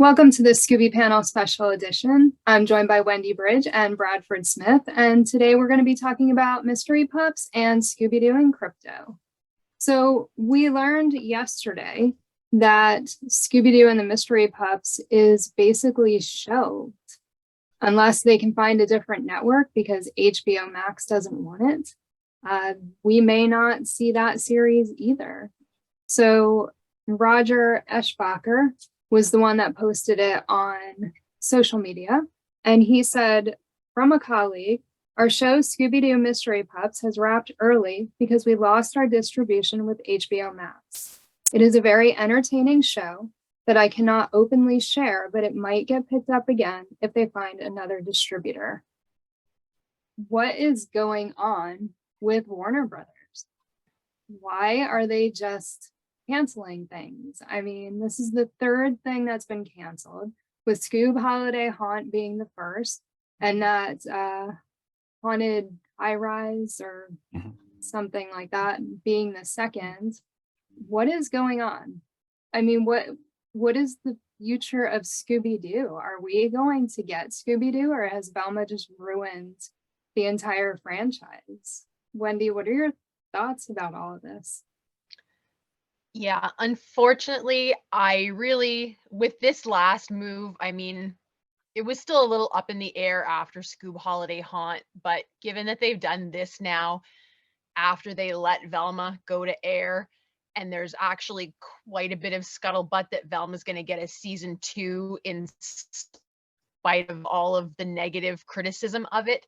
Welcome to the Scooby Panel Special Edition. I'm joined by Wendy Brydge and Bradford Smith, and today we're going to be talking about Mystery Pups and Scooby-Doo and Crypto. So we learned yesterday that Scooby-Doo and the Mystery Pups is basically shelved, unless they can find a different network because HBO Max doesn't want it. We may not see that series either. So Roger Eschbacher was the one that posted it on social media. And he said, from a colleague, our show Scooby-Doo Mystery Pups has wrapped early because we lost our distribution with HBO Max. It is a very entertaining show that I cannot openly share, but it might get picked up again if they find another distributor. What is going on with Warner Brothers? Why are they just canceling things? I mean, this is the third thing that's been canceled, with Scoob Holiday Haunt being the first, and that Haunted High Rise or something like that being the second. What is going on? I mean, what is the future of Scooby-Doo? Are we going to get Scooby-Doo, or has Velma just ruined the entire franchise? Wendy, what are your thoughts about all of this? Yeah, unfortunately, with this last move, I mean, it was still a little up in the air after Scoob Holiday Haunt, but given that they've done this now after they let Velma go to air, and there's actually quite a bit of scuttlebutt that Velma's going to get a season 2 in spite of all of the negative criticism of it.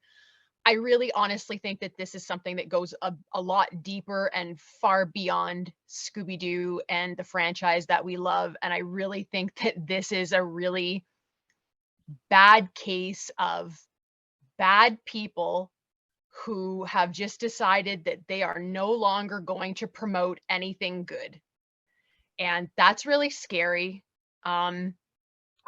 I really honestly think that this is something that goes a lot deeper and far beyond Scooby-Doo and the franchise that we love. And I really think that this is a really bad case of bad people who have just decided that they are no longer going to promote anything good. And that's really scary. I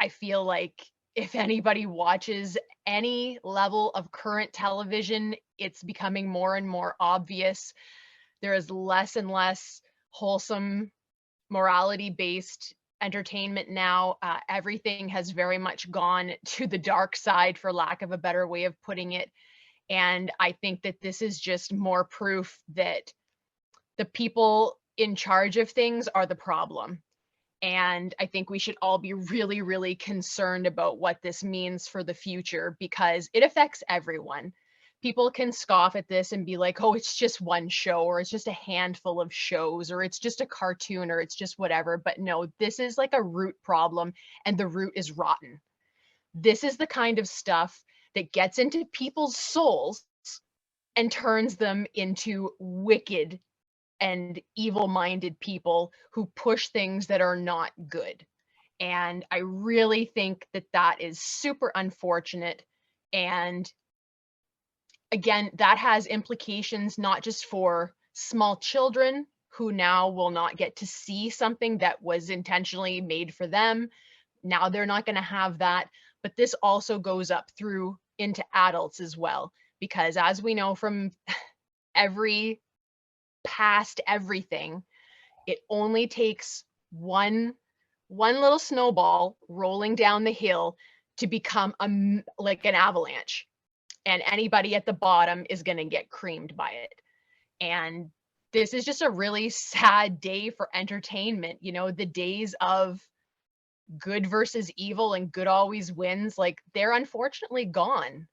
feel like if anybody watches any level of current television, it's becoming more and more obvious. There is less and less wholesome, morality-based entertainment now. Everything has very much gone to the dark side, for lack of a better way of putting it. And I think that this is just more proof that the people in charge of things are the problem. And I think we should all be really, really concerned about what this means for the future, because it affects everyone. People can scoff at this and be like, oh, it's just one show, or it's just a handful of shows, or it's just a cartoon, or it's just whatever. But no, this is like a root problem, and the root is rotten. This is the kind of stuff that gets into people's souls and turns them into wicked and evil-minded people who push things that are not good. And I really think that that is super unfortunate. And again, that has implications not just for small children who now will not get to see something that was intentionally made for them. Now they're not going to have that, but this also goes up through into adults as well, because as we know from every past everything, it only takes one little snowball rolling down the hill to become like an avalanche, and anybody at the bottom is going to get creamed by it. And this is just a really sad day for entertainment. You know, the days of good versus evil and good always wins, like, they're unfortunately gone.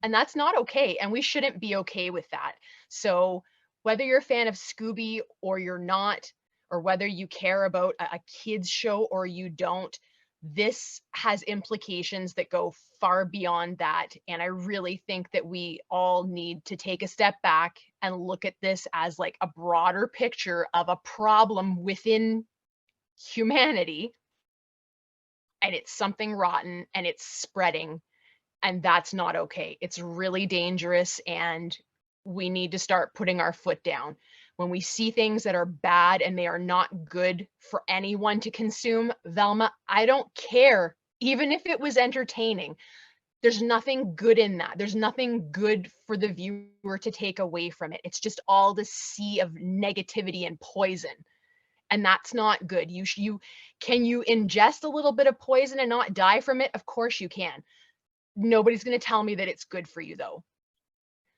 And that's not okay, and we shouldn't be okay with that. So whether you're a fan of Scooby or you're not, or whether you care about a kids show or you don't, this has implications that go far beyond that. And I really think that we all need to take a step back and look at this as like a broader picture of a problem within humanity. And it's something rotten and it's spreading, and that's not okay. It's really dangerous, and we need to start putting our foot down. When we see things that are bad and they are not good for anyone to consume, Velma, I don't care. Even if it was entertaining, there's nothing good in that. There's nothing good for the viewer to take away from it. It's just all the sea of negativity and poison. and that's not good. Can you ingest a little bit of poison and not die from it? Of course you can. Nobody's going to tell me that it's good for you though.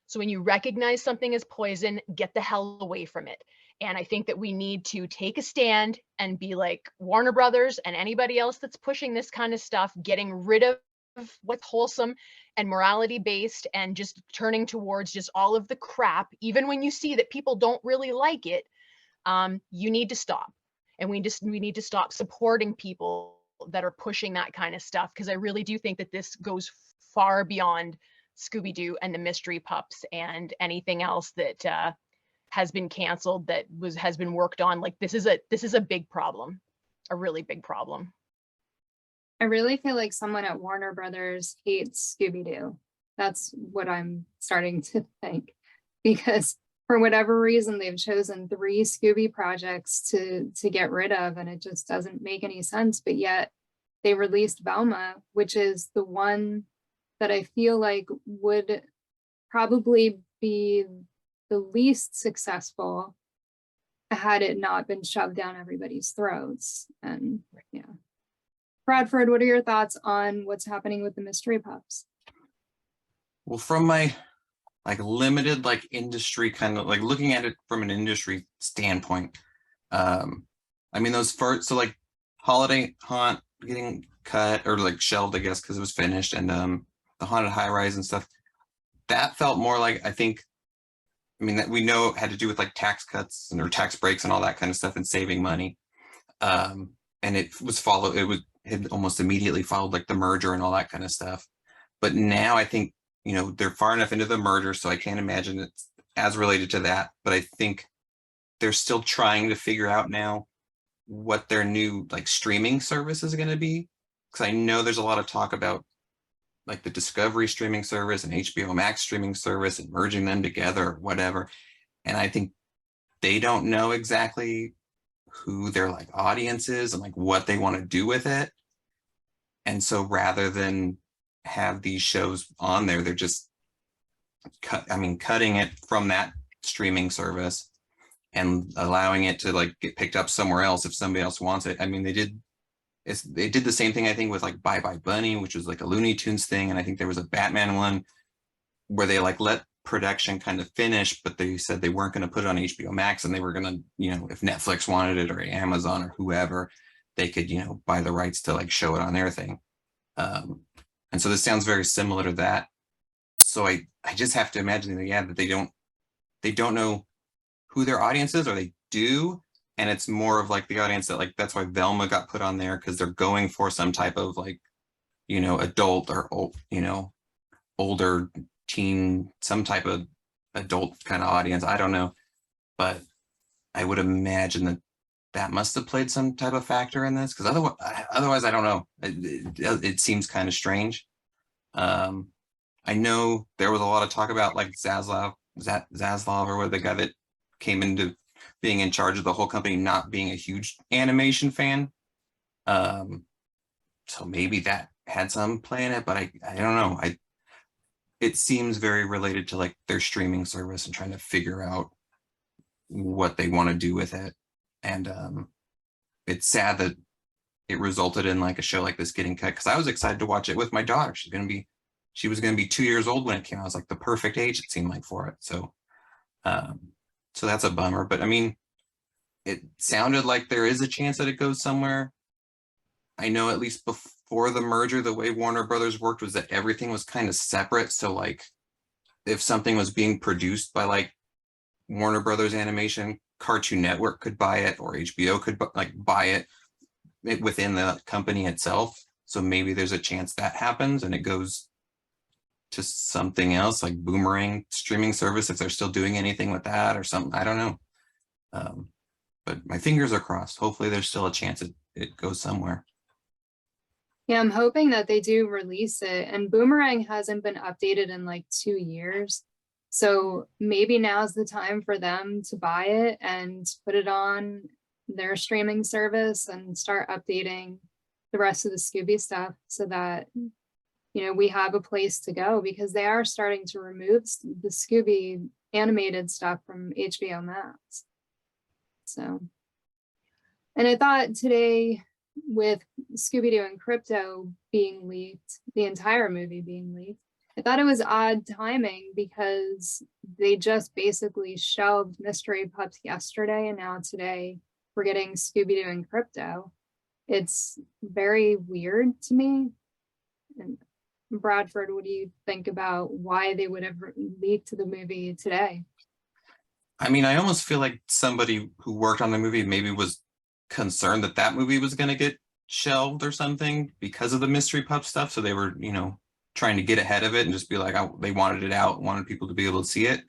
So when you recognize something as poison, get the hell away from it. And I think that we need to take a stand and be like Warner Brothers and anybody else that's pushing this kind of stuff, getting rid of what's wholesome and morality based and just turning towards just all of the crap. Even when you see that people don't really like it, you need to stop. And we need to stop supporting people that are pushing that kind of stuff, because I really do think that this goes far beyond Scooby-Doo and the Mystery Pups and anything else that has been canceled that has been worked on. Like this is a big problem, a really big problem. I really feel like someone at Warner Brothers hates Scooby-Doo. That's what I'm starting to think, because for whatever reason they've chosen 3 Scooby projects to get rid of, and it just doesn't make any sense. But yet they released Velma, which is the one that I feel like would probably be the least successful had it not been shoved down everybody's throats. And yeah. Bradford, what are your thoughts on what's happening with the Mystery Pups? Well, from my limited industry kind of looking at it from an industry standpoint, I mean those first, so Holiday Haunt getting cut or shelved, I guess, because it was finished, and the Haunted High Rise and stuff, that felt more like, I mean that we know had to do with tax cuts or tax breaks and all that kind of stuff and saving money, and it had almost immediately followed the merger and all that kind of stuff. But now I think, they're far enough into the merger, so I can't imagine it's as related to that. But I think they're still trying to figure out now what their new streaming service is going to be, because I know there's a lot of talk about the Discovery streaming service and HBO Max streaming service and merging them together or whatever. And I think they don't know exactly who their audience is and what they want to do with it. And so rather than have these shows on there, they're just cutting it from that streaming service and allowing it to get picked up somewhere else if somebody else wants it. I mean, they did the same thing, I think, with Bye Bye Bunny, which was a Looney Tunes thing. And I think there was a Batman one where they let production kind of finish, but they said they weren't going to put it on HBO Max, and they were going to, if Netflix wanted it or Amazon or whoever, they could, buy the rights to show it on their thing. And so this sounds very similar to that. So I just have to imagine that they don't know who their audience is, or they do. And it's more of the audience that that's why Velma got put on there, because they're going for some type of adult or older teen, some type of adult kind of audience. I don't know, but I would imagine that must have played some type of factor in this, because otherwise I don't know. It seems kind of strange. I know there was a lot of talk about Zaslav or the guy that came into being in charge of the whole company not being a huge animation fan. So maybe that had some play in it, but I don't know. It seems very related to their streaming service and trying to figure out what they want to do with it. And it's sad that it resulted in a show like this getting cut, because I was excited to watch it with my daughter. She was going to be 2 years old when it came out. I was the perfect age, it seemed for it. So so that's a bummer. But I mean, it sounded like there is a chance that it goes somewhere. I know at least before the merger, the way Warner Brothers worked was that everything was kind of separate. So if something was being produced by Warner Brothers Animation, Cartoon Network could buy it, or HBO could buy it within the company itself. So maybe there's a chance that happens and it goes to something else, like Boomerang streaming service, if they're still doing anything with that or something. I don't know. But my fingers are crossed. Hopefully there's still a chance it goes somewhere. Yeah, I'm hoping that they do release it. And Boomerang hasn't been updated in 2 years. So maybe now's the time for them to buy it and put it on their streaming service and start updating the rest of the Scooby stuff, so that we have a place to go, because they are starting to remove the Scooby animated stuff from HBO Max. So And I thought today, with Scooby-Doo and Crypto being leaked, the entire movie being leaked, I thought it was odd timing because they just basically shelved Mystery Pups yesterday, and now today we're getting Scooby-Doo and Crypto. It's very weird to me. And Bradford, what do you think about why they would have leaked the movie today? I mean, I almost feel like somebody who worked on the movie maybe was concerned that that movie was going to get shelved or something because of the Mystery Pup stuff. So they were, you know, trying to get ahead of it and just be like, they wanted it out, wanted people to be able to see it.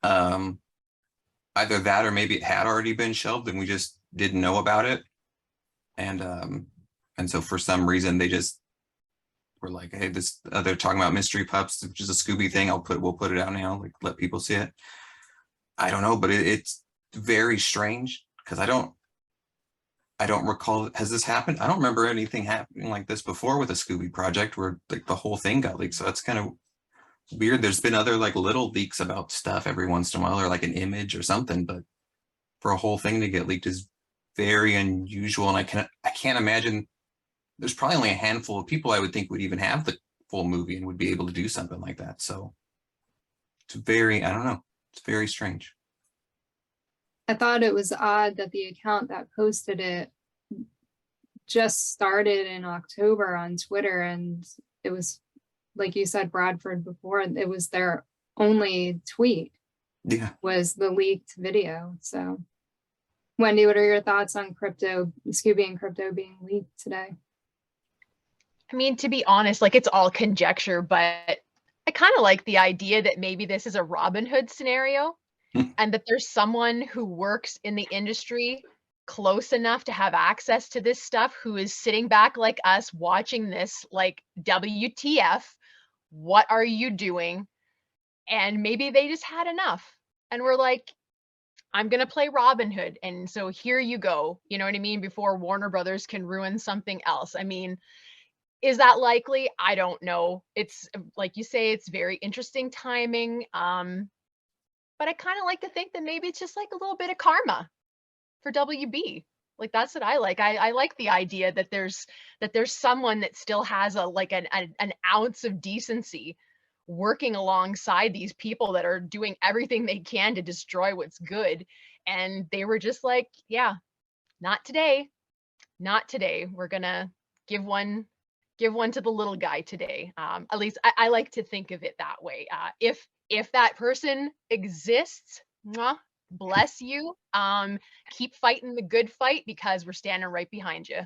Either that or maybe it had already been shelved and we just didn't know about it. And so for some reason they just were like, hey, this they're talking about Mystery Pups, which is a Scooby thing. We'll put it out now, like let people see it. I don't know, but it's very strange because I don't recall. Has this happened? I don't remember anything happening like this before with a Scooby project where like the whole thing got leaked. So that's kind of weird. There's been other like little leaks about stuff every once in a while, or like an image or something, but for a whole thing to get leaked is very unusual. And I can't imagine. There's probably only a handful of people I would think would even have the full movie and would be able to do something like that. So it's very, I don't know. It's very strange. I thought it was odd that the account that posted it just started in October on Twitter, and it was, like you said, Bradford, before, it was their only tweet. Yeah. Was the leaked video. So Wendy, what are your thoughts on Scooby and Crypto being leaked today? I mean, to be honest, like it's all conjecture, but I kind of like the idea that maybe this is a Robin Hood scenario and that there's someone who works in the industry close enough to have access to this stuff who is sitting back like us watching this like, WTF, what are you doing? And maybe they just had enough and we're like, I'm going to play Robin Hood. And so here you go. You know what I mean? Before Warner Brothers can ruin something else. I mean, is that likely? I don't know. It's like you say, it's very interesting timing. But I kind of like to think that maybe it's just like a little bit of karma for WB. Like that's what I like. I like the idea that there's someone that still has an ounce of decency working alongside these people that are doing everything they can to destroy what's good. And they were just like, yeah, not today. Not today. We're gonna give one to the little guy today. At least I like to think of it that way. If that person exists, mwah, bless you. Keep fighting the good fight because we're standing right behind you.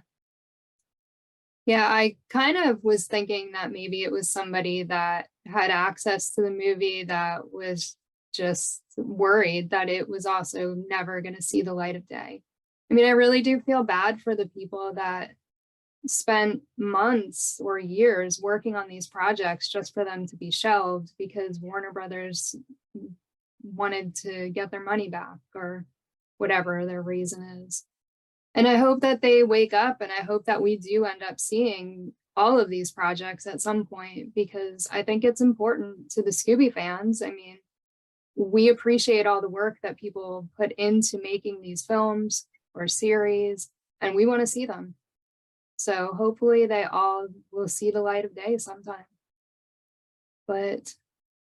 Yeah, I kind of was thinking that maybe it was somebody that had access to the movie that was just worried that it was also never going to see the light of day. I mean, I really do feel bad for the people that spent months or years working on these projects just for them to be shelved because Warner Brothers wanted to get their money back or whatever their reason is. And I hope that they wake up, and I hope that we do end up seeing all of these projects at some point, because I think it's important to the Scooby fans. I mean, we appreciate all the work that people put into making these films or series, and we want to see them. So hopefully they all will see the light of day sometime. But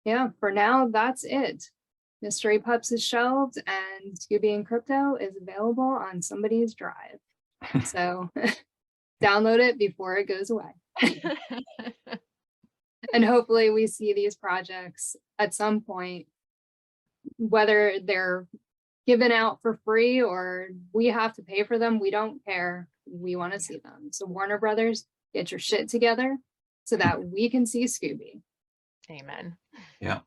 yeah, for now, that's it. Mystery Pups is shelved and Scooby and Crypto is available on somebody's drive. So download it before it goes away. And hopefully we see these projects at some point, whether they're given out for free or we have to pay for them, we don't care. We want to see them. So Warner Brothers, get your shit together so that we can see Scooby. Amen. Yeah.